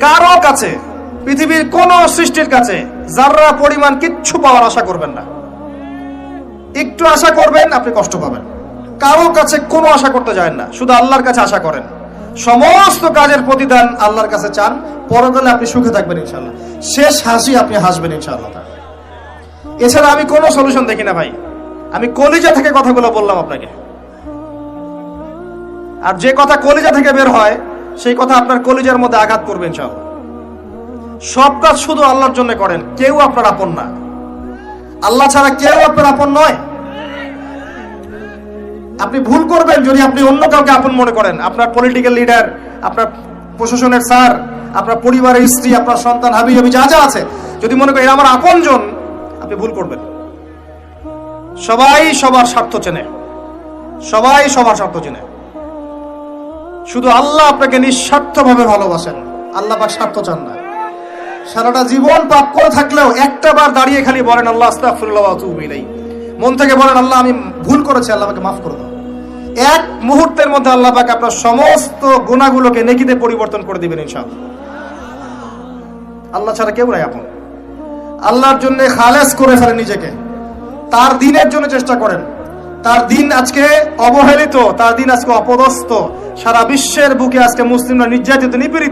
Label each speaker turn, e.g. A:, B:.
A: কারো কাছে, পৃথিবীর কোন সৃষ্টির কাছে যাররা পরিমাণ কিচ্ছু পাওয়ার আশা করবেন না। একটু আশা করবেন আপনি কষ্ট পাবেন। কারো কাছে কোনো আশা করতে যায় না, শুধু আল্লাহর কাছে আশা করেন। সমস্ত কাজের প্রতিদান আল্লাহর কাছে চান, পরকালে আপনি সুখে থাকবেন ইনশাআল্লাহ। শেষ হাসি আপনি হাসবেন ইনশাআল্লাহ। এছাড়া আমি কোনো সলিউশন দেখি না ভাই। আমি কলিজা থেকে কথাগুলো বললাম আপনাকে, আর যে কথা কলিজা থেকে বের হয় সেই কথা আপনার কলিজার মধ্যে আঘাত করবে ইনশাআল্লাহ। সব কাজ শুধু আল্লাহর জন্য করেন, কেউ আপনার আপন না। আল্লাহ ছাড়া কেউ আপনার আপন নয়। আপনি ভুল করবেন যদি আপনি অন্য কাউকে আপন মনে করেন। আপনার পলিটিক্যাল লিডার, আপনার প্রশাসনের স্যার, আপনার পরিবারের স্ত্রী, আপনার সন্তান, হাবি হাবি যা যা আছে, যদি মনে করেন আমার আপনজন, আপনি ভুল করবেন। সবাই সবার স্বার্থ চেনে, সবাই সবার স্বার্থ চেনে। শুধু আল্লাহ আপনাকে নিঃস্বার্থভাবে ভালোবাসেন, আল্লাহ পাক স্বার্থ চান না। সারাটা জীবন পাপ করে থাকলেও একটা বার দাঁড়িয়ে খালি বলেন আল্লাহ আস্তাগফিরুল্লাহ ওয়া আতুবু ইলাইহি। মন থেকে বলেন আল্লাহ আমি ভুল করেছি, আল্লাহ আমাকে মাফ করে দাও। এক মুহূর্তের মধ্যে আল্লাহ পাক আপনার সমস্ত গুনাহগুলোকে নেকিতে পরিবর্তন করে দিবেন ইনশাআল্লাহ। আল্লাহ ছাড়া কেউ নাই আপন। আল্লাহর জন্য খালেস করে ফেলেন নিজেকে, তার দ্বীনের জন্য চেষ্টা করেন। তার দ্বীন আজকে অবহেলিত, তার দ্বীন আজকে অপদস্থ। সারা বিশ্বের বুকে আজকে মুসলিমরা নির্যাতিত, নিপীড়িত।